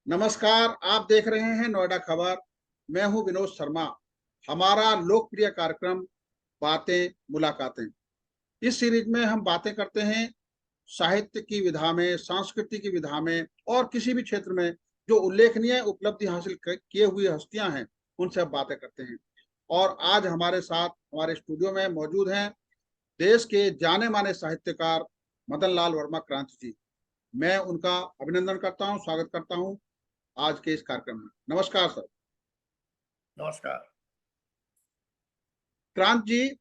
नमस्कार, आप देख रहे हैं नोएडा खबर। मैं हूं विनोद शर्मा। हमारा लोकप्रिय कार्यक्रम बातें मुलाकातें। इस सीरीज में हम बातें करते हैं साहित्य की विधा में, संस्कृति की विधा में और किसी भी क्षेत्र में जो उल्लेखनीय उपलब्धि हासिल किए हुई हस्तियां हैं, उनसे हम बातें करते हैं। और आज हमारे साथ हमारे स्टूडियो में मौजूद हैं देश के जाने माने साहित्यकार मदन लाल वर्मा क्रांति जी। मैं उनका अभिनंदन करता हूं, स्वागत करता हूं आज के इस कार्यक्रम में। नमस्कार सर। नमस्कार क्रांत जी, जी।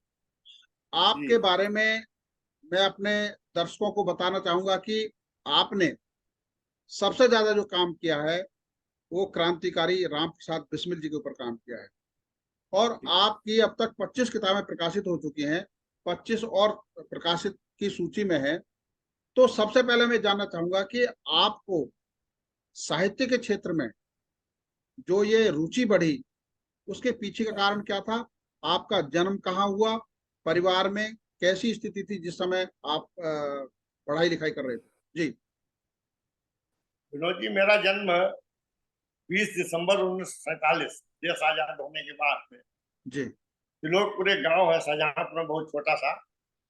आपके बारे में मैं अपने दर्शकों को बताना चाहूंगा कि आपने सबसे ज्यादा जो काम किया है वो क्रांतिकारी राम प्रसाद बिस्मिल जी के ऊपर काम किया है। और आपकी अब तक 25 किताबें प्रकाशित हो चुकी हैं, 25 और प्रकाशित की सूची में है। तो सबसे पहले मैं जानना चाहूंगा कि आपको साहित्य के क्षेत्र में जो ये रुचि बढ़ी, उसके पीछे का कारण क्या था? आपका जन्म कहाँ हुआ? परिवार में कैसी स्थिति थी जिस समय आप पढ़ाई लिखाई कर रहे थे? जी। विनोद जी, मेरा जन्म 20 दिसंबर 1947 देश आजाद होने के बाद में जी। त्रिलोकपुर एक गांव है शाहजहांपुर में, बहुत छोटा सा,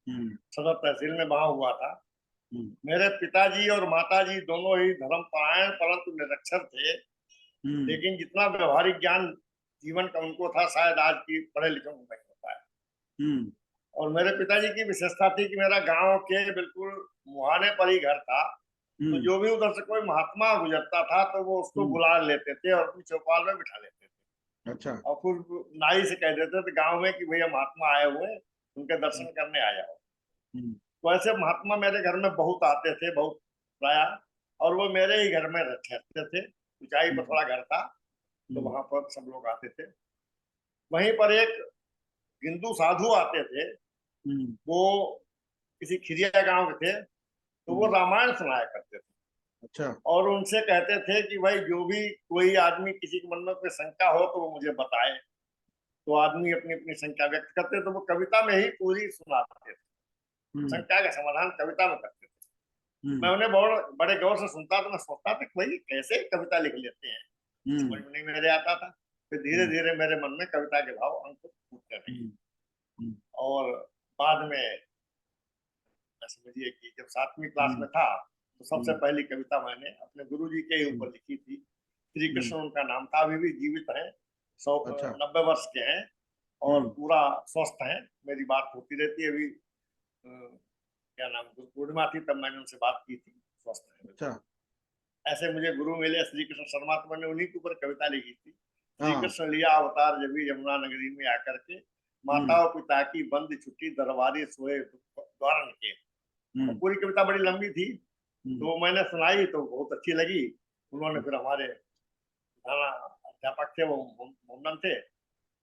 हम्म। सदर तहसील में वहां हुआ था। हम्म। मेरे पिताजी और माताजी दोनों ही धर्मपरायण परंतु निरक्षर थे, हम्म। लेकिन जितना व्यवहारिक ज्ञान जीवन का उनको था शायद आज की पढ़े लिखे को नहीं होता है। हम्म। और मेरे पिताजी की विशेषता थी कि मेरा गांव के बिल्कुल मुहाने पर ही घर था। तो हम्म। जो भी उधर से कोई महात्मा गुजरता था तो वो उसको हम्म। बुला लेते थे और अपनी चौपाल में बिठा लेते थे अच्छा। और फिर नाई से कह देते थे गांव में कि भैया महात्मा आए हुए हैं, उनके हम्म। दर्शन करने आ जाओ। हम्म। तो ऐसे महात्मा मेरे घर में बहुत आते थे, बहुत प्राय। और वो मेरे ही घर में ठहरते थे, ऊंचाई पर हम्म। थोड़ा घर था, तो हम्म। वहां पर सब लोग आते थे। वहीं पर एक हिंदू साधु आते थे, हम्म। वो किसी खिरिया गांव के थे, तो वो हम्म। रामायण सुनाया करते थे। अच्छा। और उनसे कहते थे कि भाई जो भी कोई आदमी किसी के मन में कोई शंका हो तो वो मुझे बताए। तो आदमी अपनी अपनी शंका व्यक्त करते तो वो कविता में ही पूरी सुनाते थे, हम्म। शंका का समाधान कविता में करते थे। मैं हम्म। उन्हें बहुत बड़े गौर से सुनता तो मैं सोचता था कि भाई कैसे कविता लिख लेते हैं, समझ हम्म। में नहीं मेरे आता था। फिर धीरे हम्म। धीरे मेरे मन में कविता के भाव अंकुर फूटने लगे। हम्म। हम्म। और बाद में मैं समझिए कि जब 7वीं क्लास हम्म। में था तो सबसे हम्म। पहली कविता मैंने अपने गुरु जी के हम्म। ऊपर लिखी थी। श्री हम्म। कृष्ण उनका नाम था, अभी भी जीवित हैं, सौ अच्छा। 90 वर्ष के हैं और हम्म। पूरा स्वस्थ हैं। मेरी बात होती रहती है। अभी क्या नाम, गुरु पूर्णिमा थी तब मैंने उनसे बात की थी, स्वस्थ है अच्छा। बिल्कुल। ऐसे मुझे गुरु मिले श्री कृष्ण शर्मा, तो मैंने उन्हीं के ऊपर कविता लिखी थी। श्री हाँ। कृष्ण लिया अवतार जब भी यमुना नगरी में आकर के, हम्म। माता और पिता की बंद छुट्टी दरबारी सोए द्वारण के। और हम्म। पूरी कविता बड़ी लंबी थी, हम्म। तो मैंने सुनाई तो बहुत अच्छी लगी। उन्होंने हम्म। फिर हमारे प्रधान अध्यापक थे, वो मोहम्मद थे,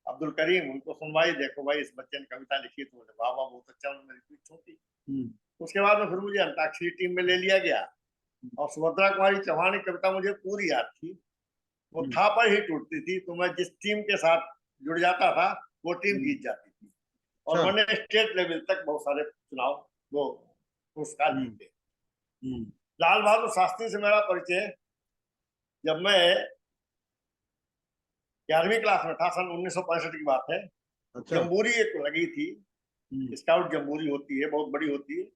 अब्दुल करीम, उनको सुनवाई, देखो भाई इस बच्चे ने कविता लिखी, तो वाह वाह बहुत अच्छा, उन्होंने रिपीट छोड़ी। हम्म। उसके बाद में फिर मुझे अंताक्षरी टीम में ले लिया गया और सुभद्रा कुमारी चौहान की कविता मुझे पूरी याद थी। वो हम्म। था पर ही टूटती थी, तो मैं जिस टीम के साथ जुड़ जाता था वो टीम हम्म। जीत जाती थी। और अच्छा। मैंने स्टेट लेवल तक बहुत सारे चुनाव, वो पुरस्कार हम्म। जीते। हम्म। लाल बहादुर शास्त्री से मेरा परिचय जब मैं 11वीं क्लास में था, सन 1965 की बात है। अच्छा। जम्बूरी एक लगी थी, हम्म। स्काउट जम्बूरी होती है, बहुत बड़ी होती है।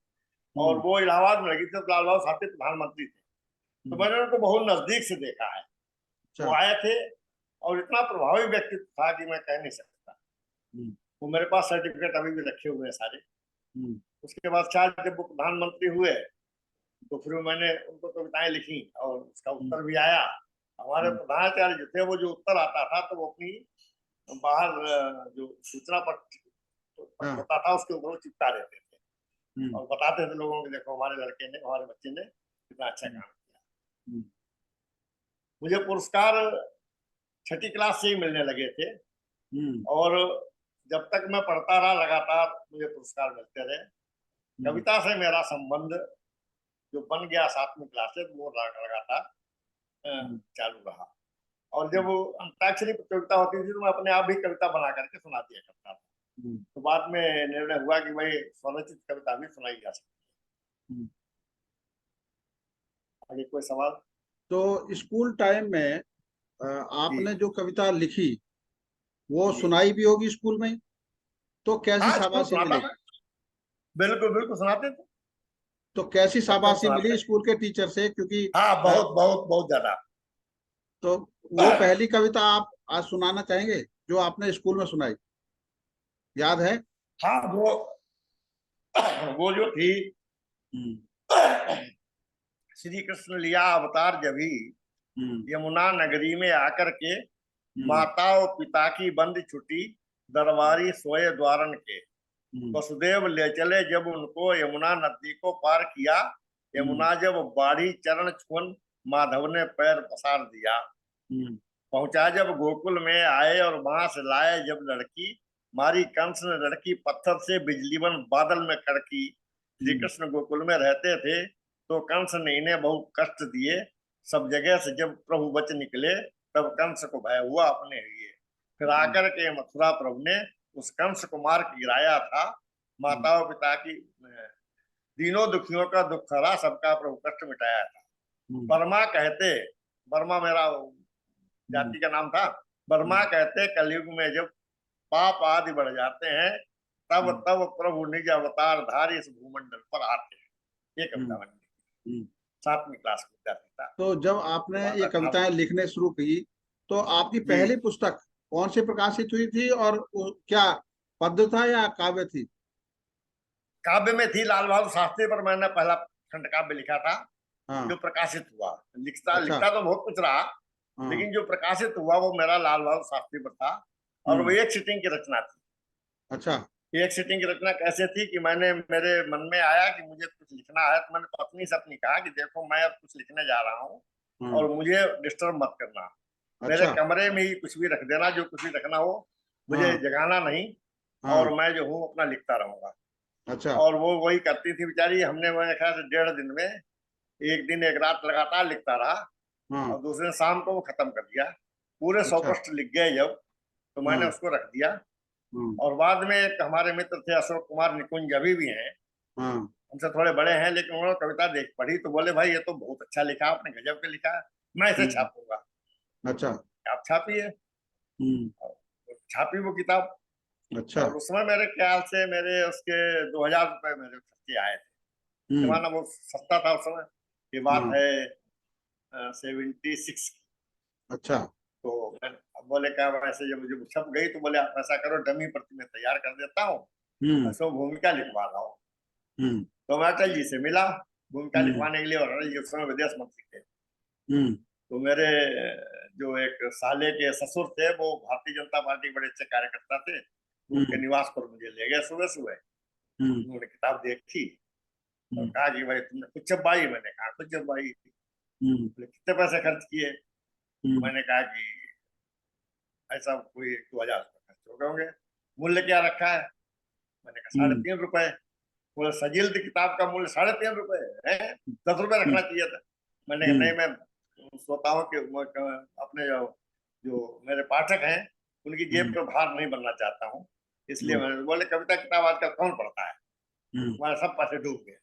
और हम्म। वो इलाहाबाद में लगी थी, तो लाल बहादुर शास्त्री प्रधानमंत्री थे। तो हम्म। मैंने उनको बहुत नजदीक से देखा है। अच्छा। वो आए थे और इतना प्रभावी व्यक्तित्व था कि मैं कह नहीं सकता। हम्म। वो मेरे पास सर्टिफिकेट अभी भी रखे हुए हैं सारे। हम्म। उसके बाद शायद जब वो प्रधानमंत्री हुए तो फिर मैंने उनको कविताएं लिखी और उसका हम्म। उत्तर भी आया। हमारे हम्म। प्रधानाचार्य जो थे, वो जो उत्तर आता था तो वो अपनी बाहर जो सूचना पत्र हाँ। होता था उसके ऊपर वो चिपका देते थे हम्म। और बताते थे लोगों को, देखो हमारे लड़के ने, हमारे बच्चे ने कितना अच्छा हम्म। काम किया। हम्म। मुझे पुरस्कार 6ठी क्लास से ही मिलने लगे थे। हम्म। और जब तक मैं पढ़ता रहा लगातार मुझे पुरस्कार मिलते रहे। हम्म। कविता से मेरा संबंध जो बन गया 7वीं क्लास से, वो लगातार हम्म। चालू रहा। और जब हम्म। वो अंताक्षरी प्रतियोगिता होती थी तो मैं अपने आप भी कविता बना करके सुना दिया करता था। हम्म। तो बाद में निर्णय हुआ कि भाई स्वरचित कविता भी सुनाई जा सकती हम्म। है। आगे कोई सवाल? तो स्कूल टाइम में जी आपने जो कविता लिखी वो जी। सुनाई भी होगी स्कूल में, तो कैसी हाँ, स्कूल शाबाशी सुनाता मिली? था। बिल्कुल बिल्कुल सुनाते थे। तो कैसी बच्चों को शाबाशी सुनाते मिली थे। स्कूल के टीचर से, क्योंकि हाँ, बहुत बहुत बहुत ज्यादा। तो वो पहली कविता आप आज सुनाना चाहेंगे जो आपने स्कूल में सुनाई, याद है? हाँ, वो जो थी, हम्म। श्री कृष्ण लिया अवतार जभी, हम्म। यमुना नगरी में आकर के, हम्म। माता और पिता की बंद छुटी, दरबारी सोए द्वारन के। हम्म। वसुदेव ले चले जब उनको, यमुना नदी को पार किया। हम्म। यमुना जब बाढ़ी चरण छुअन, माधव ने पैर पसार दिया। हम्म। पहुंचा जब गोकुल में आए और बांस लाए जब लड़की, मारी कंस ने लड़की पत्थर से, बिजली बन बादल में कड़की। श्री हम्म। कृष्ण गोकुल में रहते थे तो कंस ने इन्हें बहुत कष्ट दिए। सब जगह से जब प्रभु बच निकले, तब कंस को भय हुआ अपने लिए। फिर हम्म। आकर के मथुरा प्रभु ने उस कंस को मार के गिराया था। हम्म। माताओं पिता की तीनों दुखियों का दुख हरा, सबका प्रभु कष्ट मिटाया था। हम्म। बर्मा कहते, बर्मा मेरा हम्म। जाति का नाम था। बर्मा हम्म। कहते कलयुग में जब पाप आदि बढ़ जाते हैं, तब हम्म। तब प्रभु निज अवतार धारी इस भूमंडल पर आते हैं। ये हम्म। कविता बनी थी। हम्म। 7वीं क्लास का विद्यार्थी था। तो जब आपने तो ये आता था। कविताएं लिखने शुरू की, तो आपकी जी। पहली पुस्तक कौन सी प्रकाशित हुई थी, और क्या पद्य था या काव्य थी? काव्य में थी लाल बहादुर शास्त्री पर मैंने पहला खंड काव्य लिखा था, हाँ। जो प्रकाशित हुआ। लिखता अच्छा। लिखता तो बहुत कुछ रहा, हाँ। लेकिन जो प्रकाशित हुआ वो मेरा लाल बहादुर शास्त्री पर था। और वो हम्म। एक सिटिंग की रचना थी। अच्छा। एक सिटिंग की रचना कैसे थी कि मेरे मन में आया कि मुझे कुछ लिखना है, तो मैंने पत्नी से अपनी कहा कि देखो मैं अब कुछ लिखने जा रहा हूँ, हाँ। और मुझे डिस्टर्ब मत करना। मेरे अच्छा। कमरे में ही कुछ भी रख देना, जो कुछ भी रखना हो, मुझे हाँ। जगाना नहीं। हाँ। और मैं जो हूँ अपना लिखता रहूंगा। अच्छा। और वो वही करती थी बेचारी। हमने मेरे ख्याल से 1.5 दिन में, एक दिन एक रात लगातार लिखता रहा, हाँ। और दूसरे दिन शाम को वो खत्म कर दिया। पूरे 100 अच्छा। पृष्ठ लिख गए जब, तो मैंने हाँ। उसको रख दिया। हाँ। और बाद में एक हमारे मित्र थे अशोक कुमार निकुंज, अभी भी हैं, हाँ। हमसे थोड़े बड़े हैं, लेकिन उन्होंने कविता देख पढ़ी तो बोले भाई ये तो बहुत अच्छा लिखा आपने, गजब के लिखा है, मैं इसे हम्म। छापूंगा। अच्छा। आप छापिए। हम्म। छापी वो किताब। अच्छा। और उसमें मेरे ख्याल से मेरे उसके 2000 रुपये मेरे खर्चे आए थे। हम्म। जमाना वो सस्ता था उस समय, ये बात हाँ। है 76 की। अच्छा। तो मैं, अब बोले क्या वैसे जब मुझे छप गई तो बोले आप ऐसा करो, डमी प्रति मैं तैयार कर देता हूँ, हम्म। सो भूमिका लिखवा लाओ। हम्म। तो मैं अटल जी से मिला भूमिका हम्म। लिखवाने के लिए, और अटल जी उस समय विदेश मंत्री थे। हम्म। तो मेरे जो एक साले के ससुर थे, वो भारतीय जनता पार्टी के बड़े अच्छे कार्यकर्ता थे, तो उनके हम्म। निवास पर मुझे ले गए सुबह सुबह। हम्म। उन्होंने किताब देखी और हम्म। कहा कि भाई तुमने कुछ छपवाई? मैंने कहा कुछ छपवाई। हम्म। बोले कितने पैसे खर्च किए? तो हम्म। मैंने कहा कि ऐसा कोई 2,000 रुपये खर्च हो गए होंगे। मूल्य क्या रखा है? मैंने कहा साढ़े हम्म। तीन रुपए बोले सजिल्द किताब का मूल्य 3.5 रुपए है, 10 रुपए रखना चाहिए था। मैंने कहा हम्म। नहीं, मैं सोता हूँ कि अपने जो मेरे पाठक हैं उनकी जेब हम्म। पर भार नहीं बनना चाहता हूँ, इसलिए हम्म। मैंने बोले कविता किताब आजकल कौन पढ़ता है, हम्म। हमारे सब पैसे डूब गए।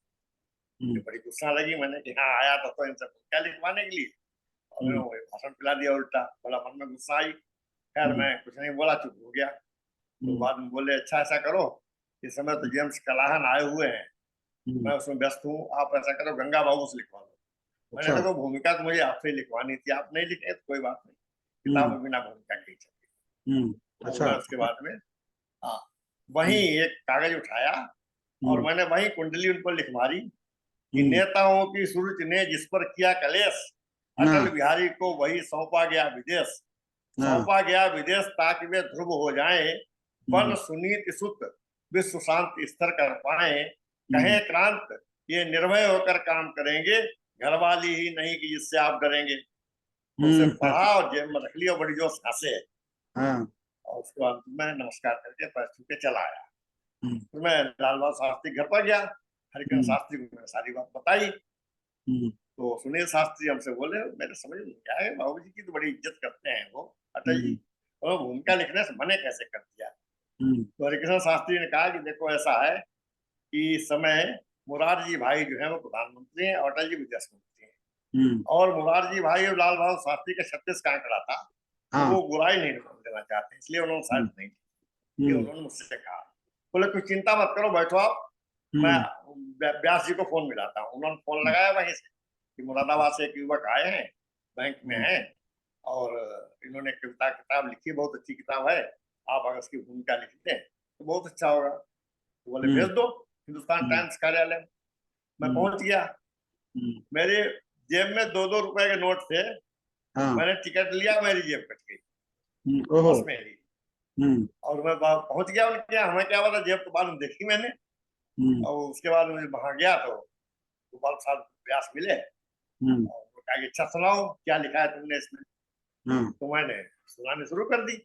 मुझे हम्म। बड़ी गुस्सा लगी, मैंने कि हाँ आया तो इनसे क्या लिखवाने के लिए, और हम्म। उन्होंने भाषण पिला दिया उल्टा। बड़ा मन में गुस्सा आई। खैर हम्म। मैं कुछ नहीं बोला, चुप हो गया। तो हम्म। बाद में बोले अच्छा ऐसा करो, इस समय तो जेम्स कलाहन आए हुए हैं, हम्म। मैं उसमें व्यस्त हूँ, आप ऐसा करो गंगा बाबू से लिखवा लो। मैंने अच्छा। देखो भूमिका तो मुझे आपसे ही लिखवानी थी, आप नहीं लिखे तो कोई बात नहीं, किताब हम्म। में बिना भूमिका के ही चली। हम्म। तो अच्छा। मैं उसके बाद में, हाँ, वही हम्म। एक कागज उठाया और हम्म। मैंने वही कुंडली उन पर लिखवारी कि हम्म। नेताओं की सुरुचि ने जिस पर किया कलेश, अटल हाँ। बिहारी को वही सौंपा गया विदेश। हाँ। सौंपा गया विदेश ताकि वे ध्रुव हो जाएं, बन हम्म। सुनीति सुत विश्व शांति स्थिर कर पाए। हम्म। कहें क्रांत ये निर्भय होकर काम करेंगे, घरवाली ही नहीं कि जिससे आप डरेंगे। तो उसे हम्म। पढ़ा और जेब में रख लिया, बड़ी जोश हंसे। हाँ। और उसके बाद मैं नमस्कार करके पैर छू के चला आया। हम्म। फिर मैं लाल बहादुर शास्त्री घर पर गया, हरिकृष्ण हम्म। शास्त्री को मैंने सारी बात बताई। हम्म। तो सुनील शास्त्री हमसे बोले मेरे समझ में नहीं आया, बाबू जी की तो बड़ी इज्जत करते हैं वो अटल जी, हम्म। और भूमिका लिखने से मने कैसे कर दिया? हम्म। तो हरिकृष्ण शास्त्री ने कहा कि देखो ऐसा है कि इस समय मुरारजी भाई जो है वो प्रधानमंत्री हैं और अटल जी विदेश मंत्री हैं। और मुरारजी भाई और लाल बहादुर शास्त्री का 36 का आंकड़ा था, तो हाँ। वो बुराई नहीं देना चाहते, इसलिए उन्होंने शायद नहीं की। ये उन्होंने मुझसे कहा, बोले कुछ चिंता मत करो, बैठो आप, मैं व्यास जी को फोन मिलाता हूँ। उन्होंने फोन लगाया वहीं से कि मुरादाबाद से एक युवक आए हैं, बैंक में हैं, और इन्होंने कविता किताब लिखी, बहुत अच्छी किताब है, आप अगर उसकी भूमिका लिख दें तो बहुत अच्छा होगा। तो बोले भेज दो हिंदुस्तान टाइम्स कार्यालय में। मैं पहुंच गया, मेरे जेब में 2-2 रुपए के नोट थे, हाँ। मैंने टिकट लिया, मेरी जेब कट गई ओहो। बस में ही। और मैं पहुंच गया उनके यहाँ, हमें क्या पता, जेब तो बाद में देखी मैंने। और उसके बाद मुझे वहां गया तो गोपाल साहब व्यास मिले, और वो कहा कि अच्छा सुनाओ क्या लिखा है तुमने इसमें। तो मैंने सुनाने शुरू कर दी।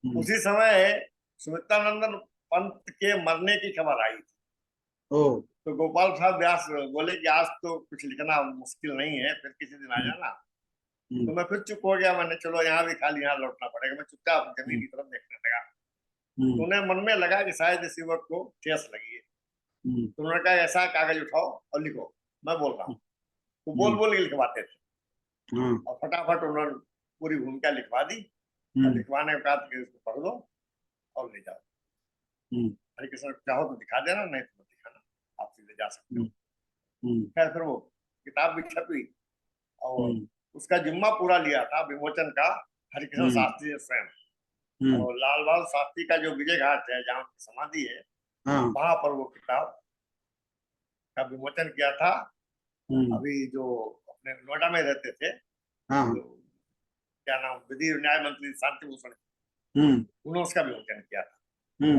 उसी समय सुमित्रानंदन पंत के मरने की खबर आई थी। तो गोपाल साहब व्यास बोले कि आज तो कुछ लिखना मुश्किल नहीं है, फिर किसी दिन आ जाना। तो मैं फिर चुप हो गया, मैंने चलो यहाँ भी खाली यहाँ लौटना पड़ेगा, मैं चुपचाप जमीन की तरफ देखने लगा। तो उन्हें मन में लगा कि शायद इस युवक को ठेस लगी है। तो उन्होंने कहा ऐसा कागज उठाओ और लिखो, मैं बोल रहा हूँ। तो बोल बोल के लिखवाते थे, और फटाफट उन्होंने पूरी भूमिका लिखवा दी। और लिखवाने के बाद उसको पढ़ लो और ले जाओ, हरे कृष्ण चाहो तो दिखा देना, नहीं तो दिखाना, आप सीधे जा सकते हो। खैर फिर वो किताब भी छपी, और उसका जिम्मा पूरा लिया था विमोचन का हरिकृष्ण शास्त्री ने स्वयं। और लाल बहादुर शास्त्री का जो विजय घाट है जहाँ उनकी समाधि है, वहां पर वो किताब का विमोचन किया था। अभी जो अपने नोएडा में रहते थे, तो क्या नाम, विधि न्याय मंत्री शांति भूषण, उन्होंने उसका विमोचन किया था,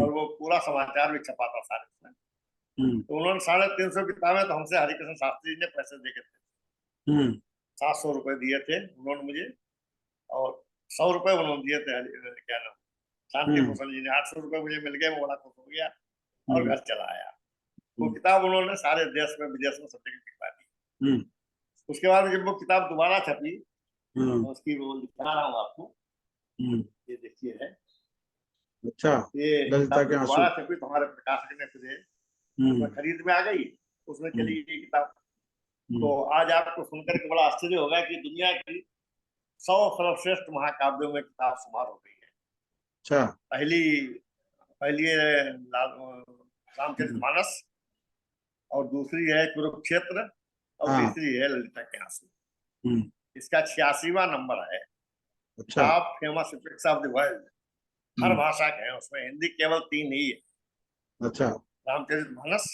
और वो पूरा समाचार भी छपा था सारे उसमें। तो उन्होंने 350 किताबें तो हमसे हरिकृष्ण शास्त्री ने पैसे देके थे, 700 रुपए दिए थे उन्होंने मुझे, और 100 रुपए उन्होंने दिए थे क्या नाम शांति भूषण जी ने। 800 रुपए मुझे मिल गए, मैं बड़ा खुश हो गया और घर चला आया। वो किताब उन्होंने सारे देश में विदेश में सब जगह दिखवा दी। उसके बाद जब वो किताब दोबारा छपी, तो उसकी वो दिखा रहा हूँ आपको, ये देखिए है। अच्छा, ये ललिता किताब के आंसू। दोबारा छपी तो हमारे प्रकाशक ने फिर उसमें खरीद में आ गई, उसमें चली गई किताब। तो आज आपको सुनकर के बड़ा आश्चर्य होगा कि दुनिया की 100 सर्वश्रेष्ठ महाकाव्यों में किताब शुमार हो गई है। अच्छा। पहली पहली है रामचरितमानस, और दूसरी है कुरुक्षेत्र, और तीसरी है ललिता के आंसू। इसका 86वां नंबर है। अच्छा। Top famous epics of the world, हर भाषा के हैं उसमें, हिंदी केवल 3 ही है। अच्छा। रामचरितमानस,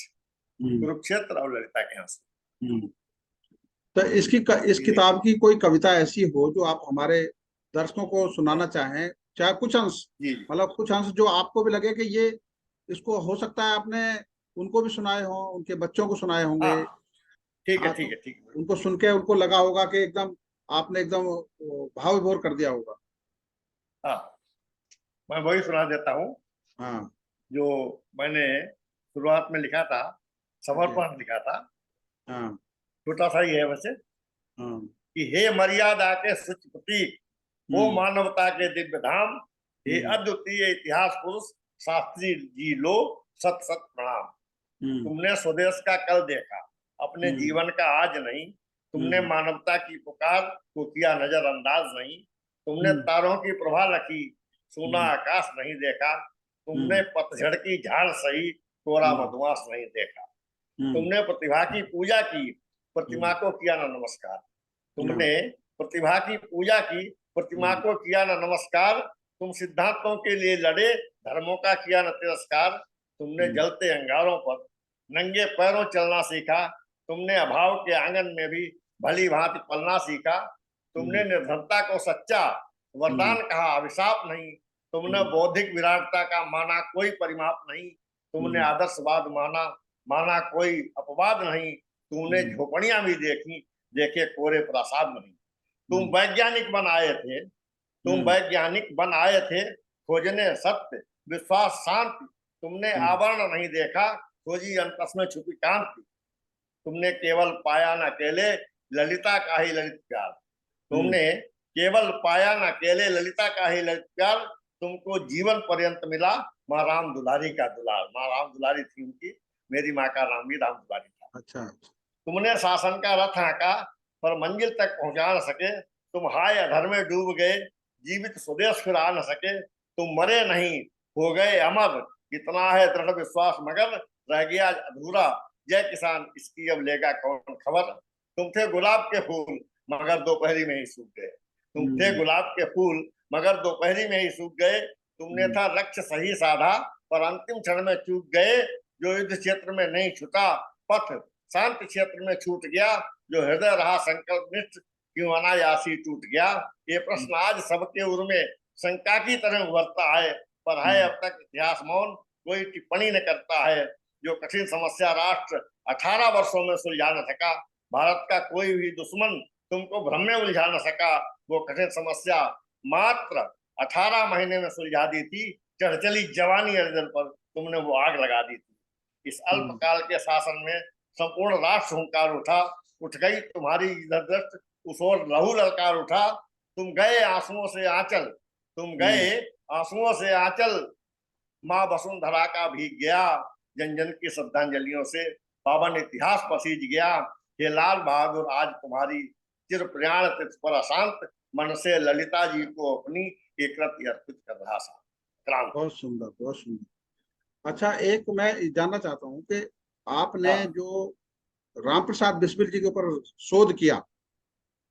कुरुक्षेत्र और ललिता के आंसू। तो इस किताब की कोई कविता ऐसी हो जो आप हमारे दर्शकों को सुनाना चाहें, चाहे कुछ अंश, मतलब कुछ अंश जो आपको भी लगे कि ये, इसको हो सकता है आपने उनको भी सुनाए हो, उनके बच्चों को सुनाए होंगे। ठीक है हाँ, ठीक तो है ठीक है। उनको सुन के उनको लगा होगा कि एकदम आपने एकदम भाव विभोर कर दिया होगा। हाँ, मैं वही सुना देता हूँ हाँ। जो मैंने शुरुआत में लिखा था, समर्पण लिखा था। हाँ। छोटा सा ही है वैसे, हाँ। कि हे मर्यादा के सुच प्रतीक, हो मानवता के दिव्य धाम, हे अद्वितीय इतिहास पुरुष शास्त्री जी लो सत सत प्रणाम। तुमने स्वदेश का कल देखा, अपने जीवन का आज नहीं, तुमने मानवता की पुकार को किया नजरअंदाज नहीं, तुमने तारों की प्रभा रखी, सोना आकाश नहीं देखा, तुमने पतझड़ की झाड़ सही, कोरा मधुमास नहीं देखा, तुमने प्रतिभा की पूजा की, प्रतिमा को किया न नमस्कार, तुमने प्रतिभा की पूजा की, प्रतिमा को किया न नमस्कार, तुम सिद्धांतों के लिए लड़े, धर्मों का किया न तिरस्कार, तुमने जलते अंगारों पर नंगे पैरों चलना सीखा, तुमने अभाव के आंगन में भी भली भांति पलना सीखा, तुमने निर्धनता को सच्चा वरदान कहा, अभिशाप नहीं, तुमने बौद्धिक विराटता का माना कोई परिमाप नहीं, तुमने आदर्शवाद माना माना कोई अपवाद नहीं, तुमने झोपड़ियां भी देखी, देखे कोरे प्रासाद नहीं। तुम वैज्ञानिक बन आए थे, तुम वैज्ञानिक बन आए थे, खोजने सत्य विश्वास शांति, तुमने आवरण नहीं देखा, खोजी अंतस में छुपी कांति, तुमने केवल पाया न अकेले ललिता का ही ललित प्यार, तुमने केवल पाया न अकेले ललिता का ही ललित प्यार, तुमको जीवन पर्यंत मिला माँ राम दुलारी का दुलार। माँ राम दुलारी थी उनकी, मेरी माँ का नाम भी राम दुलारी था। अच्छा। तुमने शासन का रथ आंका, पर मंजिल तक पहुंचा न सके। तुम हाय अधर में डूब गए, जीवित स्वदेश फिर आ न सके। तुम मरे नहीं, हो गए अमर, इतना है दृढ़ विश्वास मगर रह गया अधूरा। जय किसान, इसकी अब लेगा कौन खबर। तुम थे गुलाब के फूल, मगर दोपहरी में ही सूख गए। तुम थे हम्म, गुलाब के फूल, मगर दोपहरी में ही सूख गए। तुमने हम्म, था लक्ष्य सही साधा, पर अंतिम क्षण में चूक गए। जो युद्ध क्षेत्र में नहीं छुटा पथ, शांत क्षेत्र में छूट गया। जो हृदय रहा संकल्प निष्ठ, क्यों अनायासी टूट गया। ये प्रश्न आज सबके उर में शंका की तरह उभरता है, पर है हम्म, अब तक इतिहास मौन, कोई टिप्पणी न करता है। जो कठिन समस्या राष्ट्र 18 वर्षों में सुलझा न सका, भारत का कोई भी दुश्मन तुमको भ्रम में उलझा न सका। वो कठिन समस्या मात्र 18 महीने में सुलझा दी थी। चढ़ चली जवानी अर्जन पर तुमने वो आग लगा दी थी। इस हम्म, अल्पकाल के शासन में संपूर्ण राष्ट्र हुंकार उठा। उठ गई तुम्हारी दृष्ट, उस ओर लहू ललकार उठा। तुम गए आंसुओं से आंचल, तुम हम्म, गए आंसुओं से आंचल, माँ वसुंधरा का भीग गया। जन जन की श्रद्धांजलियों से पावन इतिहास पसीज गया। हे लाल बहादुर, आज तुम्हारी चिर प्रयाण तिथि पर अशांत मन से ललिता जी को अपनी एक रत्न अर्पित कर रहा था। क्रांत। बहुत सुंदर, बहुत सुंदर। अच्छा, एक मैं जानना चाहता हूँ कि आपने हाँ जो राम प्रसाद बिस्मिल जी के ऊपर शोध किया,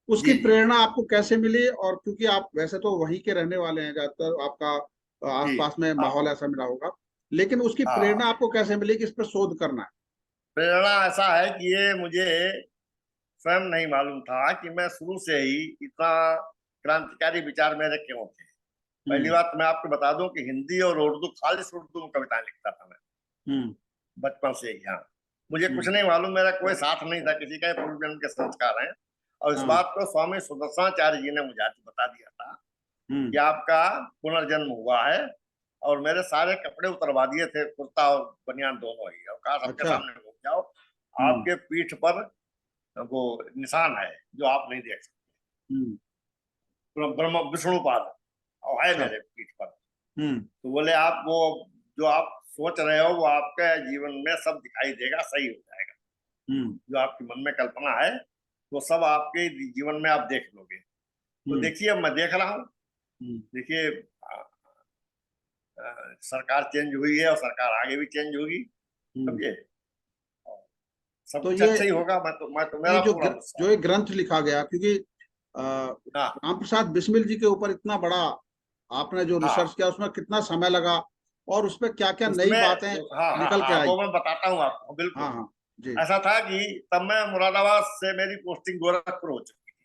उसकी जी जी प्रेरणा आपको कैसे मिली? और क्योंकि आप वैसे तो वहीं के रहने वाले हैं, ज्यादातर आपका जी। आसपास में हाँ माहौल ऐसा मिला होगा, लेकिन उसकी प्रेरणा हाँ। आपको कैसे मिली कि इस पर शोध करना है? प्रेरणा ऐसा है कि ये मुझे स्वयं नहीं मालूम था कि मैं शुरू से ही इतना क्रांतिकारी विचार मेरे क्यों थे। पहली हम्म, बात मैं आपको बता दूं कि हिंदी और उर्दू, खालिश उर्दू में कविताएं लिखता था मैं हम्म, बचपन से ही। हाँ, मुझे कुछ हम्म, नहीं मालूम, मेरा कोई साथ नहीं था किसी का, पूर्व जन्म के संस्कार हैं। और इस हाँ, बात को स्वामी सुदर्शनाचार्य जी ने मुझे आज बता दिया था हम्म, कि आपका पुनर्जन्म हुआ है। और मेरे सारे कपड़े उतरवा दिए थे, कुर्ता और बनियान दोनों ही, और कहा सबके अच्छा, सामने घूम जाओ। हम्म, आपके पीठ पर वो निशान है जो आप नहीं देख सकते, हम्म, ब्रह्म विष्णुपाद और है अच्छा, मेरे पीठ पर। हम्म, तो बोले आप वो जो आप सोच रहे हो वो आपके जीवन में सब दिखाई देगा, सही हो जाएगा। हम्म, जो आपके मन में कल्पना है वो सब आपके जीवन में आप देख लोगे। तो हम्म, देखिए, अब मैं देख रहा हूँ। हम्म, देखिए, सरकार चेंज हुई है और सरकार आगे भी चेंज होगी, हम्म। समझे। और सब तो कुछ ये अच्छा ही होगा, मैं तो ये मेरा जो पूरा विश्वास। जो एक ग्रंथ लिखा गया, क्योंकि हाँ राम प्रसाद बिस्मिल जी के ऊपर इतना बड़ा आपने जो रिसर्च हाँ। किया, उसमें कितना समय लगा और उसमें क्या क्या नई उसमें बातें हाँ हाँ निकल के हाँ, आई? वो मैं बताता हूँ आपको, हाँ, बिल्कुल। हाँ, जी, ऐसा था कि तब मैं मुरादाबाद से, मेरी पोस्टिंग गोरखपुर हो चुकी थी।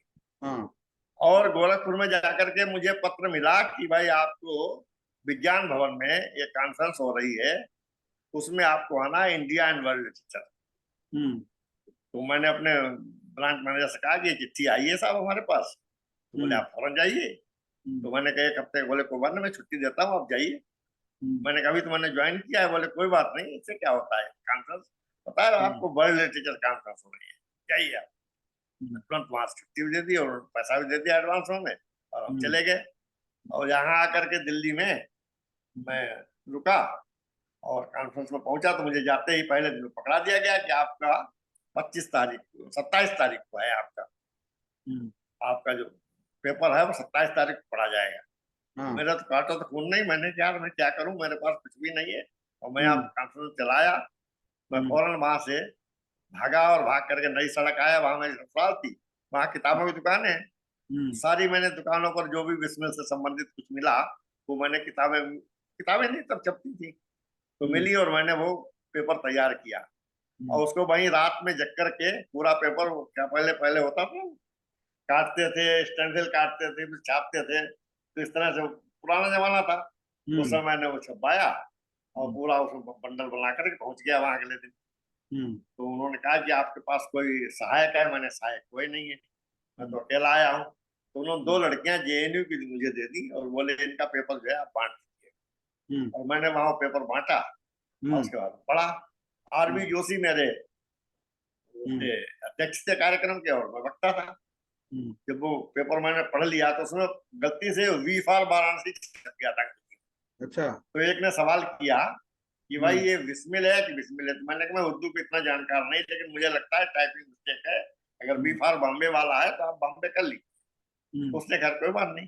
हाँ, और गोरखपुर में जाकर के मुझे पत्र मिला कि भाई आपको विज्ञान भवन में एक कॉन्फ्रेंस हो रही है, उसमें आपको आना है, इंडिया एंड वर्ल्ड लिटरेचर। हम्म, तो मैंने अपने ब्रांच मैनेजर से कहा कि ये चिट्ठी आई है साहब हमारे पास। तो बोले हम्म, आप फौरन जाइए। हम्म, तो मैंने कहा एक हफ्ते, बोले कोई बात नहीं, मैं छुट्टी देता हूँ, आप जाइए। हम्म, मैंने कहा अभी तो मैंने ज्वाइन किया है। बोले कोई बात नहीं, इससे क्या होता है, कॉन्फ्रेंस पता है हम्म, आपको, वर्ल्ड लिटरेचर कॉन्फ्रेंस हो रही है, जाइए आप। हम्म, तुरंत वहां से छुट्टी भी दे दी और पैसा भी दे दिया एडवांस में, और हम हम्म, चले गए। और यहाँ आकर के दिल्ली में मैं रुका, और कॉन्फ्रेंस में पहुंचा तो मुझे जाते ही पहले दिन पकड़ा दिया गया कि आपका 25 तारीख को, 27 तारीख को है आपका, हम्म, आपका जो पेपर है वो 27 तारीख को पढ़ा जाएगा। तो हाँ, मेरा तो काटा तो खून नहीं, मैंने क्या, मैं क्या करूं, मेरे पास कुछ भी नहीं है। और मैं हम्म, आप कॉन्फ्रेंस चलाया। मैं हम्म, फौरन वहां से भागा और भाग करके नई सड़क आया, वहां मेरी ससुराल थी। वहां किताबों की दुकान है, हम्म, सारी मैंने दुकानों पर जो भी बिजनेस से संबंधित कुछ मिला, वो मैंने किताबें, किताबें नहीं तब छपती थी, तो हम्म, मिली, और मैंने वो पेपर तैयार किया। हम्म, और उसको वहीं रात में जग करके पूरा पेपर, क्या पहले पहले होता था, काटते थे, स्टेंसिल काटते थे, फिर छापते थे, तो इस तरह से पुराना जमाना था। उस हम्म, समय मैंने वो छपवाया और हम्म, पूरा उसको बंडल बना करके पहुंच गया वहां अगले दिन। हम्म, तो उन्होंने कहा कि आपके पास कोई सहायक है? मैंने सहायक कोई नहीं है, मैं तो अकेला आया हूँ। तो उन्होंने दो लड़कियां जेएनयू की मुझे दे दी और बोले इनका पेपर जो है आप बांट दीजिए। हम्म, और मैंने वहां पेपर बांटा, और हम्म, उसके बाद पढ़ा। आरबी जोशी मेरे हम्म, थे अध्यक्ष थे कार्यक्रम के, और मैं वक्ता था। हम्म, जब वो पेपर मैंने पढ़ लिया तो उसमें गलती से वी फॉर वाराणसी छप गया था। अच्छा, तो एक ने सवाल किया कि भाई हम्म, ये बिस्मिल है कि बिस्मिल है, तो मैंने कहा मैं उर्दू को इतना जानकार नहीं, लेकिन मुझे लगता है टाइपिंग मिस्टेक है, अगर बी फॉर बॉम्बे वाला है तो आप बॉम्बे कर ली। उसने खैर कोई बात नहीं।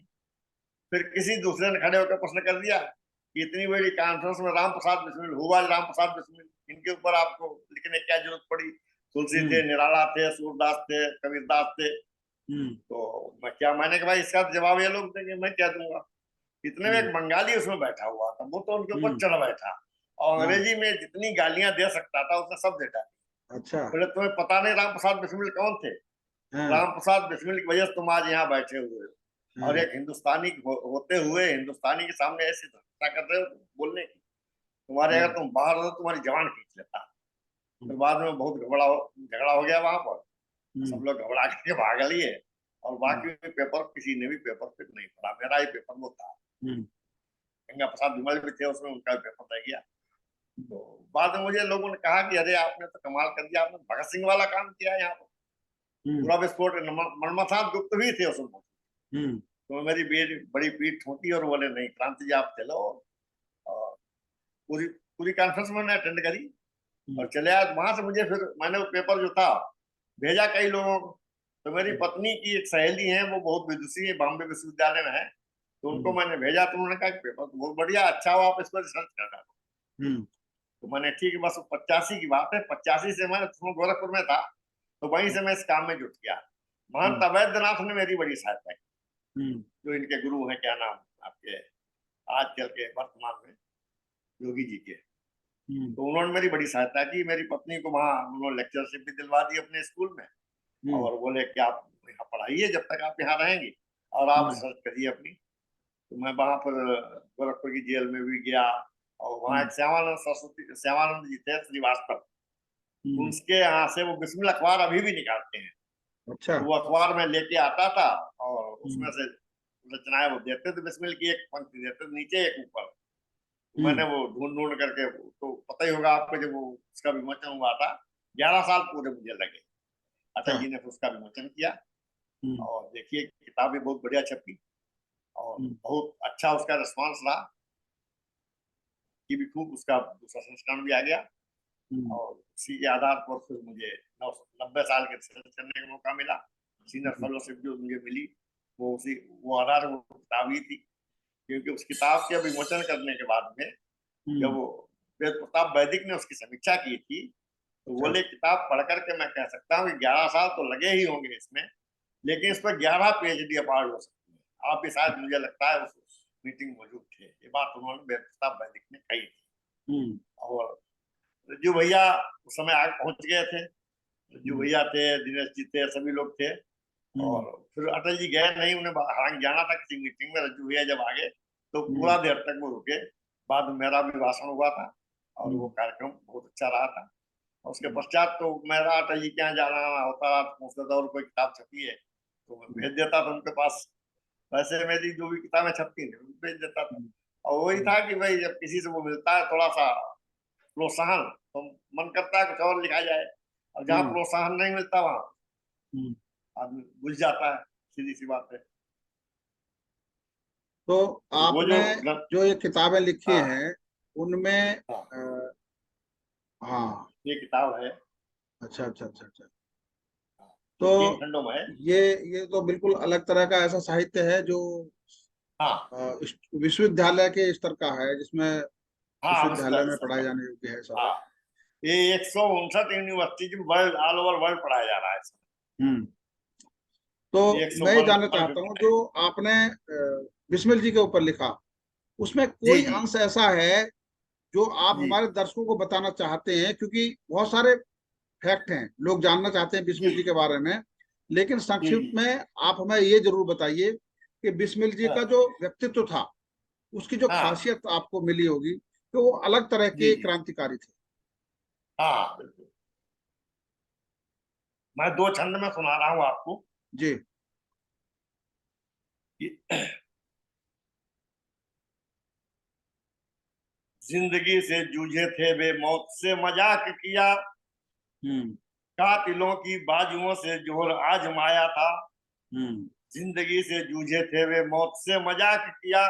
फिर किसी दूसरे ने खड़े होकर प्रश्न कर दिया कि इतनी बड़ी कॉन्फ्रेंस में राम प्रसाद बिस्मिल हुआ, राम प्रसाद बिस्मिल, इनके ऊपर आपको लिखने की क्या जरूरत पड़ी? तुलसी थे, निराला थे, सूरदास थे, कबीरदास थे। तो मैंने कहा भाई इसका जवाब ये लोग देंगे, मैं क्या दूंगा? इतने में एक बंगाली उसमें बैठा हुआ था, वो तो उनके ऊपर चढ़ बैठा और अंग्रेजी में जितनी गालियां दे सकता था उसने सब दे डाली। अच्छा। बोले तुम्हें पता नहीं राम प्रसाद बिस्मिल कौन थे? राम प्रसाद बिस्मिल की वजह से तुम आज यहाँ बैठे हुए हो, और एक हिंदुस्तानी होते हुए हिंदुस्तानी के सामने ऐसी धमकी कर रहे हो बोलने की। तुम्हारे अगर तुम बाहर हो तुम्हारी जवान खींच लेता। फिर बाद में बहुत झगड़ा हो गया वहां पर, सब लोग घबरा करके भाग लिए, और बाकी पेपर किसी ने भी पेपर फिर नहीं पढ़ा। मेरा ही पेपर वो था, गंगा प्रसाद विमल भी थे उसमें, उनका पेपर रह गया। तो बाद में मुझे लोगों ने कहा कि अरे आपने तो कमाल कर दिया, आपने भगत सिंह वाला काम किया यहाँ पर। पूरा विस्फोट, मनमथान गुप्त भी थे उसमें। तो मेरी बड़ी पीठ ठोकी और बोले नहीं क्रांति जी आप चलो। और पूरी पूरी कॉन्फ्रेंस मैंने अटेंड करी और चले आया। वहां से मुझे फिर मैंने वो पेपर जो था भेजा कई लोगों को। तो मेरी पत्नी की एक सहेली है, वो बहुत विदुषी है, बॉम्बे विश्वविद्यालय में है, तो उनको मैंने भेजा। तो उन्होंने कहा पेपर तो बहुत बढ़िया, अच्छा हो आप इस पर रिसर्च कर डालो। तो मैंने ठीक है, बस 85 की बात है, 85 से मैं गोरखपुर में था, तो वहीं से मैं इस काम में जुट गया। महंत अवैधनाथ ने मेरी बड़ी सहायता की, जो इनके गुरु हैं, क्या नाम आपके आजकल के वर्तमान में योगी जी के। तो उन्होंने मेरी बड़ी सहायता की। मेरी पत्नी को वहां उन्होंने लेक्चरशिप भी दिलवा दी अपने स्कूल में, और बोले कि आप यहाँ पढ़ाइए जब तक आप यहाँ रहेंगे, और आप रिसर्च करिए अपनी। तो मैं वहां पर गोरखपुर की जेल में भी गया, और वहाँ एक श्यामानंद जी थे श्रीवास्तव, उनके यहाँ से वो बिस्मिल अखबार अभी भी निकालते हैं। अच्छा। तो वो अखबार में लेके आता था, और उसमें से रचनाएं वो देते थे, बिस्मिल की एक पंक्ति देते थे नीचे एक ऊपर। मैंने वो ढूंढ ढूंढ करके, तो पता ही होगा आपको, जब वो उसका विमोचन हुआ था 11 साल पूरे मुझे लगे। अटल जी ने उसका विमोचन किया, और देखिए किताब भी बहुत बढ़िया छपी, और बहुत अच्छा उसका रिस्पांस रहा कि भी खूब उसका दूसरा संस्करण भी आ गया। और उसी के आधार पर फिर मुझे 90 साल के रिसर्च करने का मौका मिला। सीनियर फेलोशिप जो मुझे मिली वो आधार वो किताब ही थी, क्योंकि उस किताब के विमोचन करने के बाद में जब वो वेद प्रताप वैदिक ने उसकी समीक्षा की थी, तो बोले किताब पढ़ करके मैं कह सकता हूँ कि 11 साल तो लगे ही होंगे इसमें, लेकिन इस पर 11 PhD अवार्ड हो सकती है। आप भी शायद मुझे लगता है उस मीटिंग मौजूद थे, ये बात उन्होंने वेद प्रताप वैदिक ने कही थी। और रज्जू भैया उस समय आगे पहुंच गए थे, रज्जू भैया थे, दिनेश जी थे, सभी लोग थे। और फिर अटल जी गए नहीं, उन्हें हालांकि जाना था किसी मीटिंग में। रज्जू भैया जब आगे तो पूरा देर तक वो रुके। बाद में मेरा भी भाषण हुआ था, और वो कार्यक्रम बहुत अच्छा रहा था। और उसके पश्चात तो मेरा अटल जी के यहाँ जाना होता रहा, पूछता था और कोई किताब छपी है तो मैं भेज देता था उनके पास। वैसे मेरी जो भी किताबें छपती थी भेज देता था। और वही था कि भाई जब किसी से वो मिलता है थोड़ा सा प्रोत्साहन, तो मन करता है कुछ और लिखा जाए, और जहाँ प्रोत्साहन नहीं मिलता वहां आदमी बुझ जाता है, सीधी सी बात है। तो वो आपने जो ये किताबें लिखी हैं उनमें हाँ, ये किताब है। अच्छा अच्छा अच्छा अच्छा। तो 3 खंडों में है। ये ये तो बिल्कुल अलग तरह का ऐसा साहित्य है जो हाँ विश्वविद्यालय के स्तर का है, जिसमें हाँ विश्वविद्यालय में पढ़ाए जाने योग्य है सारा। हाँ, ये 159 university world all over world पढ़ाया जा रहा है। हम्म। तो मैं ये जानना चाहता हूँ, जो आपने बिस्मिल जी के ऊपर लिखा, उसमें जी कोई जी अंश ऐसा है जो आप जी हमारे दर्शकों को बताना चाहते हैं? क्योंकि बहुत सारे फैक्ट हैं, लोग जानना चाहते हैं जी बिस्मिल जी के बारे में, लेकिन जी संक्षिप्त जी। में आप हमें ये जरूर बताइए कि बिस्मिल जी का हाँ जो व्यक्तित्व था, उसकी जो हाँ खासियत आपको मिली होगी, तो वो अलग तरह जी के जी क्रांतिकारी थे। हाँ बिल्कुल। मैं 2 छंद में सुना रहा हूँ आपको। जी। जिंदगी से जूझे थे वे, मौत से मजाक किया, हम्म कातिलों की बाजुओं से जोर आजमाया था। हम्म जिंदगी से जूझे थे वे, मौत से मजाक किया,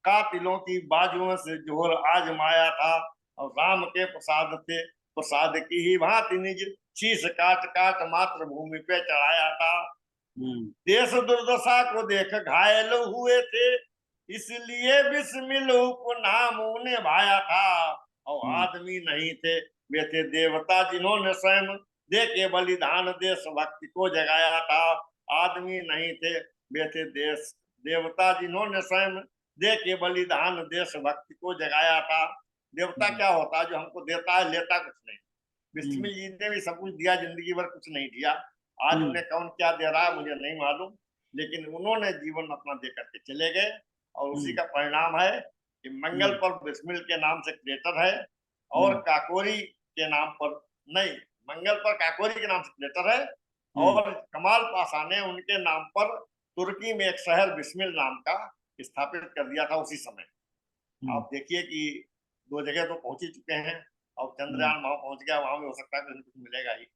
कातिलों की बाजुओं से जोर आजमाया था। और राम के प्रसाद थे प्रसाद की ही भांति निज शीश काट काट मातृभूमि पे चढ़ाया था। देश दुर्दशा को देख घायल हुए थे, इसलिए बिस्मिल उपनाम उन्हें भाया था। और आदमी नहीं थे, वे थे देवता जिन्होंने स्वयं दे के बलिदान देशभक्ति को जगाया था। आदमी नहीं थे, वे थे देवता जिन्होंने स्वयं दे के बलिदान देशभक्ति को जगाया था। देवता क्या होता है? जो हमको देता है, लेता कुछ नहीं। बिस्मिल जी ने भी सब कुछ दिया, जिंदगी भर कुछ नहीं दिया। आज उन्हें कौन क्या दे रहा है मुझे नहीं मालूम, लेकिन उन्होंने जीवन अपना दे करके चले गए। और उसी का परिणाम है कि मंगल पर बिस्मिल के नाम से क्रेटर है, और काकोरी के नाम पर नहीं, मंगल पर काकोरी के नाम से क्रेटर है, और कमाल पाशा ने उनके नाम पर तुर्की में एक शहर बिस्मिल नाम का स्थापित कर दिया था उसी समय। आप देखिए कि 2 जगह तो पहुंच ही चुके हैं, और चंद्रयान वहां पहुंच गया, वहां भी हो सकता है कुछ मिलेगा ही,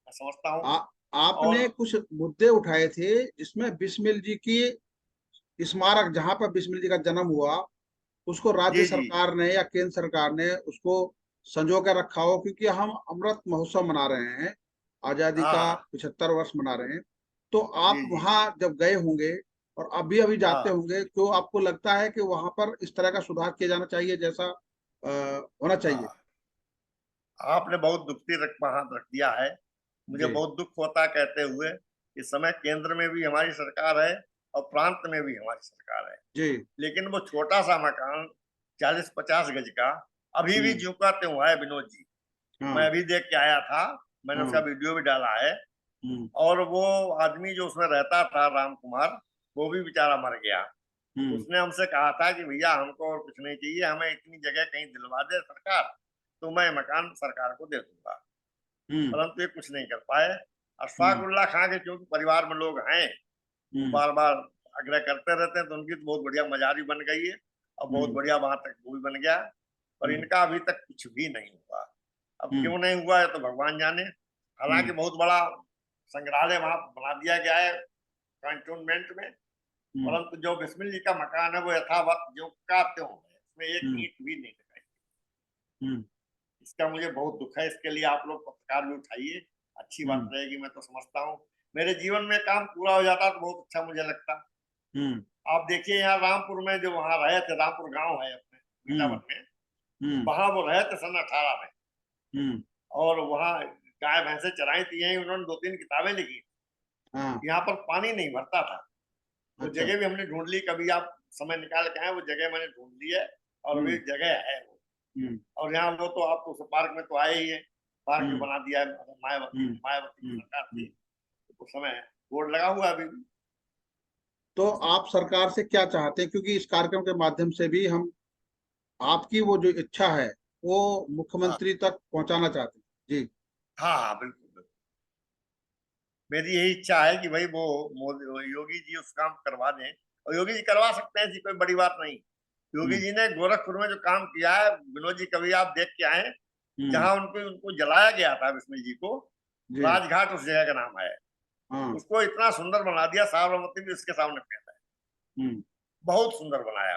मैं समझता हूँ। आपने कुछ मुद्दे उठाए थे जिसमें बिस्मिल जी की स्मारक, जहां पर बिस्मिल जी का जन्म हुआ, उसको राज्य सरकार ने या केंद्र सरकार ने उसको संजो कर रखा हो, क्योंकि हम अमृत महोत्सव मना रहे हैं, आजादी का 75 वर्ष मना रहे हैं। तो आप वहां जब गए होंगे और अभी जाते होंगे, तो आपको लगता है कि वहां पर इस तरह का सुधार किया जाना चाहिए जैसा होना चाहिए? आपने बहुत दुखती हाथ रख दिया है। मुझे बहुत दुख होता कहते हुए, इस समय केंद्र में भी हमारी सरकार है और प्रांत में भी हमारी सरकार है जी, लेकिन वो छोटा सा मकान 40-50 गज का अभी भी ज्यों का त्यों है। विनोद जी, मैं अभी देख के आया था, मैंने उसका वीडियो भी डाला है। और वो आदमी जो उसमें रहता था, राम कुमार, वो भी बेचारा मर गया। उसने हमसे कहा था कि भैया हमको और कुछ नहीं चाहिए, हमें इतनी जगह कहीं दिलवा दे सरकार, तो मैं मकान सरकार को दे दूंगा। परंतु ये कुछ नहीं कर पाए। अशफाक उल्लाह खां के क्योंकि परिवार में लोग हैं, बार बार आग्रह करते रहते हैं, तो उनकी तो बहुत बढ़िया मजारी बन गई है और बहुत बढ़िया वहां तक वो भी बन गया, पर इनका अभी तक कुछ भी नहीं हुआ। अब क्यों नहीं हुआ है तो भगवान जाने। हालांकि बहुत बड़ा संग्रहालय वहां बना दिया गया है कैंटोनमेंट में, परंतु जो बिस्मिल जी का मकान है वो यथावत जो का त्यों है, उसमें एक ईंट भी नहीं लगाई। इसका मुझे बहुत दुख है। इसके लिए आप लोग पत्रकार भी उठाइए, अच्छी बात रहेगी। मैं तो समझता हूँ मेरे जीवन में काम पूरा हो जाता तो बहुत अच्छा मुझे लगता। आप देखिए यहाँ रामपुर में जो वहां रहे थे, रामपुर गांव है अपने बीटावन में, वहां वो रहे थे सन 18 में, और वहां गाय भैंसे चराई थी। यही उन्होंने 2-3 किताबें लिखी। यहाँ पर पानी नहीं भरता था। वो जगह भी हमने ढूंढ ली, कभी आप समय निकाल के आए, वो जगह मैंने ढूंढ ली है और अभी जगह है वो। और यहाँ वो तो आप तो पार्क में तो आए ही है, पार्क भी बना दिया है। मायावती सरकार थी उस समय, बोर्ड लगा हुआ अभी भी। तो आप सरकार से क्या चाहते हैं, क्योंकि इस कार्यक्रम के माध्यम से भी हम आपकी वो जो इच्छा है वो मुख्यमंत्री तक पहुंचाना चाहते हैं? जी हाँ बिल्कुल बिल्कुल, मेरी यही इच्छा है कि भाई वो योगी जी उस काम करवा दें, और योगी जी करवा सकते हैं, ऐसी कोई बड़ी बात नहीं। योगी जी ने गोरखपुर में जो काम किया है, विनोद जी कभी आप देख के आए, जहां उनको जलाया गया था बिस्मिल जी को, राजघाट उस जगह का नाम है। उसको इतना सुंदर बना दिया, साबरमती भी उसके सामने पैदा है, बहुत सुंदर बनाया।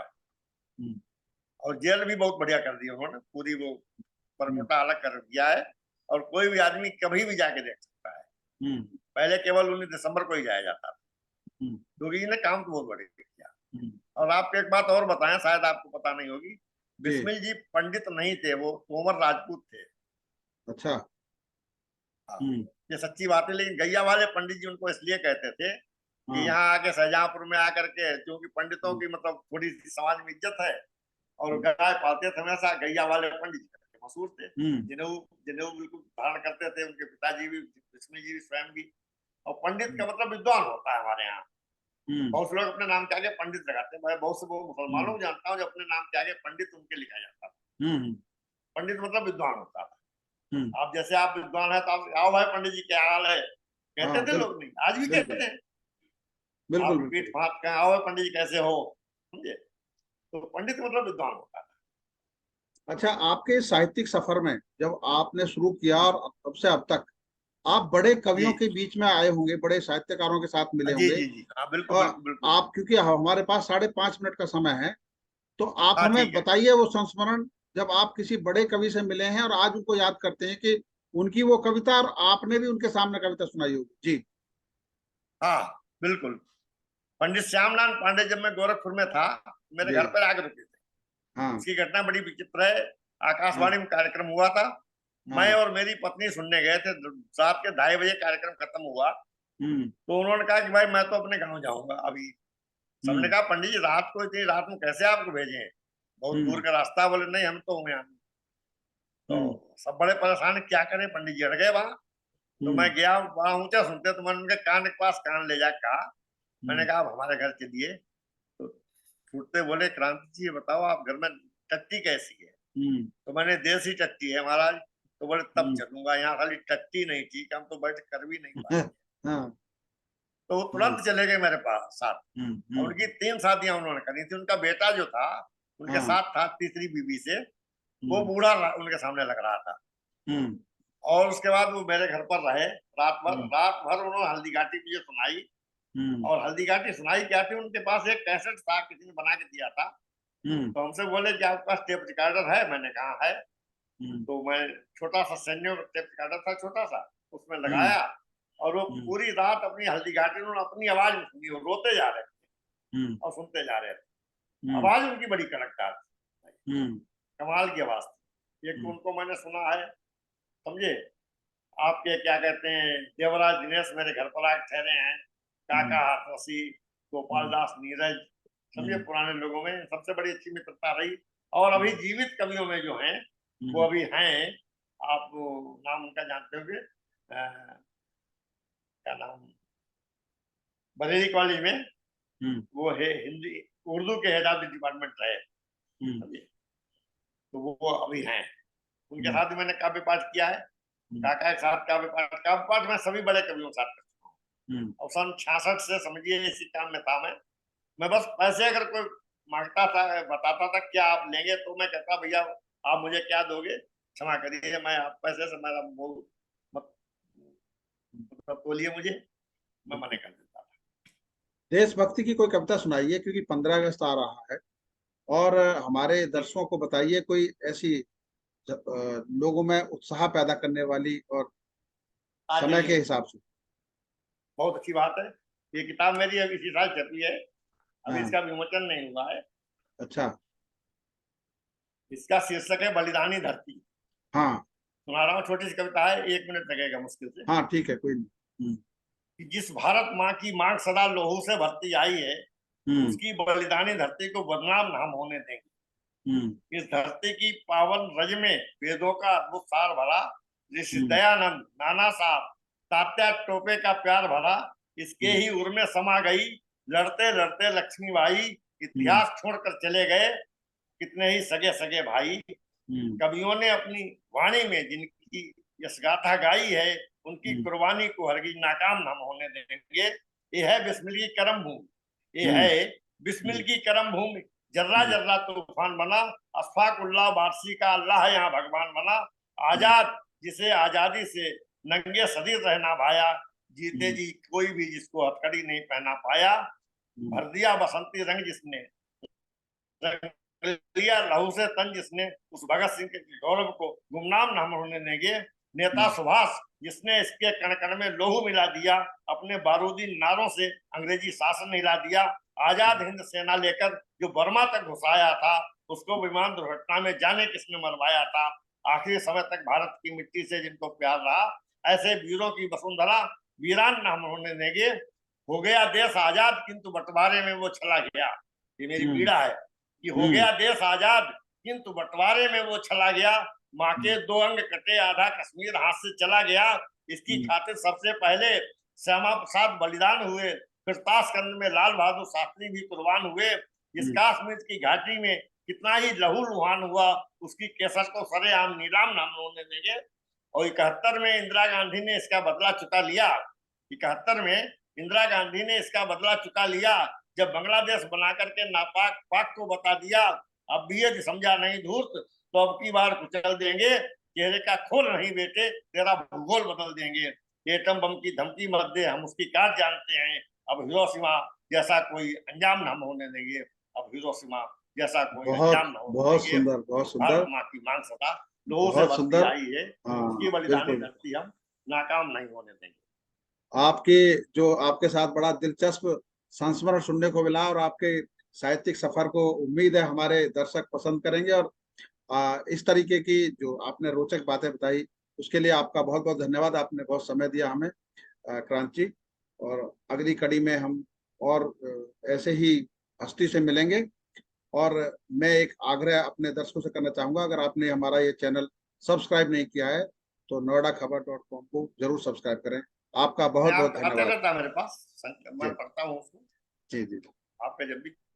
और जेल भी बहुत बढ़िया कर दी उन्होंने, पूरी वो परकोटा अलग कर दिया है, और कोई भी आदमी कभी भी जाके देख सकता है। पहले केवल 19 दिसंबर को ही जाया जाता था। योगी जी ने काम तो बहुत बड़े किया। और आपको एक बात और बताएं, शायद आपको पता नहीं होगी, बिस्मिल जी पंडित नहीं थे, वो तोमर राजपूत थे। अच्छा। ये सच्ची बात है, लेकिन गैया वाले पंडित जी उनको इसलिए कहते थे कि यहाँ आके शाहजहांपुर में आकर के, क्योंकि पंडितों की मतलब थोड़ी सी समाज में इज्जत है, और गाय पालते थे हमेशा, गैया वाले पंडित जी मशहूर थे। जनेऊ बिल्कुल धारण करते थे, उनके पिताजी भी, बिस्मिल जी भी, स्वयं भी। और पंडित का मतलब विद्वान होता है हमारे यहाँ। बहुत से लोग अपने नाम के आगे पंडित लगाते हैं। मैं बहुत से मुसलमानों को जानता हूँ जो अपने नाम के आगे पंडित उनके लिखा जाता था। पंडित मतलब विद्वान होता था। आप जैसे आप विद्वान है तो आप आओ भाई पंडित जी क्या हाल है कहते थे लोग, नहीं आज भी कहते हैं। आप पीठ फाट कर आओ पंडित जी कैसे हो, समझे? तो पंडित मतलब विद्वान होता था। अच्छा, आपके साहित्यिक सफर में जब आपने शुरू किया और अब से अब तक आप बड़े कवियों के बीच में आए होंगे, बड़े साहित्यकारों के साथ मिले होंगे। जी हाँ बिल्कुल और बिल्कुल बिल्कुल। आप, क्योंकि हमारे पास 5.5 मिनट का समय है, तो आप हाँ, हमें बताइए वो संस्मरण जब आप किसी बड़े कवि से मिले हैं और आज उनको याद करते हैं कि उनकी वो कविता, और आपने भी उनके सामने कविता सुनाई होगी। जी। हाँ बिल्कुल। पंडित श्यामनारायण पांडे जब मैं गोरखपुर में था, मेरे जी। घर पर आकर रुके थे। हाँ। इसकी घटना बड़ी विचित्र है। हाँ। आकाशवाणी में कार्यक्रम हुआ था, मैं हाँ। और मेरी पत्नी सुनने गए थे। रात के 2:30 बजे कार्यक्रम खत्म हुआ, हम्म। तो उन्होंने कहा कि भाई मैं तो अपने गांव जाऊंगा अभी। सबने हम्म। कहा पंडित जी रात को, इतनी रात में कैसे आपको भेजें, बहुत दूर हम्म। का रास्ता। बोले नहीं हम तो यहाँ। तो हम्म। सब बड़े परेशान, क्या करें, पंडित जी अड़ गए वहां। तो मैं हम्म। गया वहां, ऊंचा सुनते, तो मैंने उनके कान के पास कान ले जा कहा, मैंने हम्म। कहा आप हमारे घर चलिए। तो छूटते बोले क्रांति जी ये बताओ आप घर में टट्टी कैसी है। हम्म। तो मैंने देसी टट्टी है महाराज। तो बोले तब हम्म। चलूंगा, यहाँ खाली टट्टी नहीं ठीक, हम तो बैठ कर भी नहीं हाँ। पाएंगे। हाँ। तो वो हम्म। तुरंत चले गए मेरे पास साथ। हम्म। और उनकी 3 शादियां उन्होंने करी थी। उनका बेटा जो था उनके हाँ। साथ था, तीसरी बीवी से, वो हम्म। बूढ़ा उनके सामने लग रहा था। हम्म। और उसके बाद वो मेरे घर पर रहे रात भर। हम्म। रात भर उन्होंने हल्दी घाटी मुझे सुनाई। हम्म। और हल्दी घाटी सुनाई क्या थी, उनके पास एक कैसेट था, किसी ने बना के दिया था। हम्म। तो हमसे बोले कि आपके पास टेप रिकॉर्डर है, मैंने कहा है। हम्म। तो मैं, छोटा सा सैन्य टेप रिकॉर्डर था छोटा सा, उसमें हम्म। लगाया। और वो हम्म। पूरी रात अपनी हल्दी घाटी उन्होंने अपनी आवाज में सुनी, और रोते जा रहे थे हम्म। और सुनते जा रहे थे। हम्म। आवाज उनकी बड़ी कड़कदार थी, हम्म। कमाल की आवाज थी। एक तो हम्म। उनको मैंने सुना है, समझे। आपके क्या कहते हैं, देवराज दिनेश मेरे घर पर आके ठहरे हैं, काका हम्म। हाथरसी, गोपाल हम्म। दास नीरज। समझे, हम्म। पुराने लोगों में सबसे बड़ी अच्छी मित्रता रही। और अभी हम्म। जीवित कवियों में जो हैं वो हम्म। अभी हैं। आप वो नाम उनका जानते होंगे, क्या नाम, बरेली कॉलेज में हम्म। वो है, हिंदी उर्दू के हेड ऑफ द डिपार्टमेंट रहे। हम्म। समझे, तो वो अभी हैं। उनके हम्म। साथ भी मैंने काव्य पाठ किया है। हम्म। काका के साथ काव्य पाठ मैं सभी बड़े कवियों के साथ। हम्म। और सन 66 से समझिए इसी काम में था मैं बस पैसे अगर कोई मांगता था, बताता था क्या आप लेंगे, तो मैं कहता भैया आप मुझे क्या दोगे, क्षमा करिए, मैं आप पैसे से मेरा मोह मत मतलब बोलिए मुझे, मैं मना बिल्कुल। कर देता था। देशभक्ति की कोई कविता सुनाइए, क्योंकि 15 अगस्त आ रहा है। और हमारे दर्शकों को बताइए कोई ऐसी लोगों में उत्साह पैदा करने वाली, और आ समय के जाइए, हिसाब से। बहुत अच्छी बात है। ये किताब मेरी अभी इसी साल छपी है, अभी हाँ। इसका विमोचन नहीं हुआ है। अच्छा। इसका शीर्षक है बलिदानी धरती। हाँ। सुना रहा हूँ, छोटी सी कविता है, 1 मिनट लगेगा मुश्किल से। हाँ ठीक है, कोई नहीं। कि जिस भारत माँ की मांग सदा लोहू से भरती आई है, हम्म। उसकी बलिदानी धरती को बदनाम ना हम होने देंगे। हम्म। इस धरती की पावन रज में वेदों का अद्भुत सार भरा, ऋषि हम्म। दयानंद, नाना साहब, तात्या टोपे का प्यार भरा, इसके हम्म। ही उर में समा गई लड़ते लड़ते लक्ष्मीबाई। हम्म। इतिहास छोड़कर चले गए कितने ही सगे सगे भाई। हम्म। कवियों ने अपनी वाणी में जिनकी यशगाथा गाई है, उनकी हम्म। कुर्बानी को हरगिज नाकाम न हम होने देंगे। ये है बिस्मिल की करम भूमि, ये हम्म। है बिस्मिल हम्म। की करम भूमि। जर्रा हम्म। जर्रा तूफान बना, अशफाकुल्लाह वारसी का अल्लाह यहाँ भगवान बना। हम्म। आजाद जिसे आजादी से नंगे सदी रहना भाया, जीते हम्म। जी कोई भी जिसको हथकड़ी नहीं पहना पाया। हम्म। भर दिया बसंती रंग जिसने, लिया लहू से तन जिसने, उस भगत सिंह के गौरव को गुमनाम न हम होने देंगे। नेता हम्म। सुभाष जिसने इसके कण कण में लोहू मिला दिया, अपने बारूदी नारों से अंग्रेजी शासन हिला दिया। आजाद हिंद सेना लेकर जो बर्मा तक घुसाया था, उसको विमान दुर्घटना में जाने किसने मरवाया था। आखिरी समय तक भारत की मिट्टी से जिनको प्यार रहा, ऐसे वीरों की वसुंधरा वीरान न हम होने देंगे। हो गया देश आजाद किंतु बंटवारे में वो चला गया, ये मेरी हम्म। पीड़ा है। कि हो हम्म। गया देश आजाद किंतु बंटवारे में वो चला गया, माँ के 2 अंग कटे आधा कश्मीर हाथ से चला गया। इसकी हम्म। खातिर सबसे पहले श्यामा प्रसाद बलिदान हुए, फिर ताशकंद में लाल बहादुर शास्त्री भी कुर्बान हुए। इस हम्म। कश्मीर की घाटी में कितना ही लहू लुहान हुआ, उसकी केसर को सरेआम नीलाम नाम होने देंगे। और 71 में इंदिरा गांधी ने इसका बदला चुका लिया। 71 में इंदिरा गांधी ने इसका बदला चुका लिया, जब बांग्लादेश बना करके नापाक पाक को बता दिया। अब भी यदि समझा नहीं धूर्त, तो अब की बार कुचल देंगे। चेहरे का खोल नहीं बेटे, तेरा भूगोल बदल देंगे। एटम बम की धमकी मत दे, हम उसकी काट जानते हैं। अब हिरोशिमा जैसा कोई अंजाम न हम होने देंगे। अब हिरोशिमा जैसा कोई बहुत अंजाम न हो बहुत सके। सुंदर, बहुत भारत सुंदर, माँ की मान सदा लोगों से बहुत बसती सुंदर। आई है, हाँ, उसकी बलिदानी बिल्कुल। धरती हम नाकाम नहीं होने देंगे। आपके जो आपके साथ बड़ा दिलचस्प संस्मरण सुनने को मिला, और आपके साहित्यिक सफर को उम्मीद है हमारे दर्शक पसंद करेंगे। और इस तरीके की जो आपने रोचक बातें बताई, उसके लिए आपका बहुत बहुत धन्यवाद। आपने बहुत समय दिया हमें, क्रांति। और अगली कड़ी में हम और ऐसे ही हस्ती से मिलेंगे। और मैं एक आग्रह अपने दर्शकों से करना चाहूंगा, अगर आपने हमारा ये चैनल सब्सक्राइब नहीं किया है तो noida-खबर.com को जरूर सब्सक्राइब करें। आपका मैं बहुत बहुत आप आते धन्यवाद। रहता है मेरे पास, मैं जी पढ़ता हूँ उसको। जी जी। आपका जब भी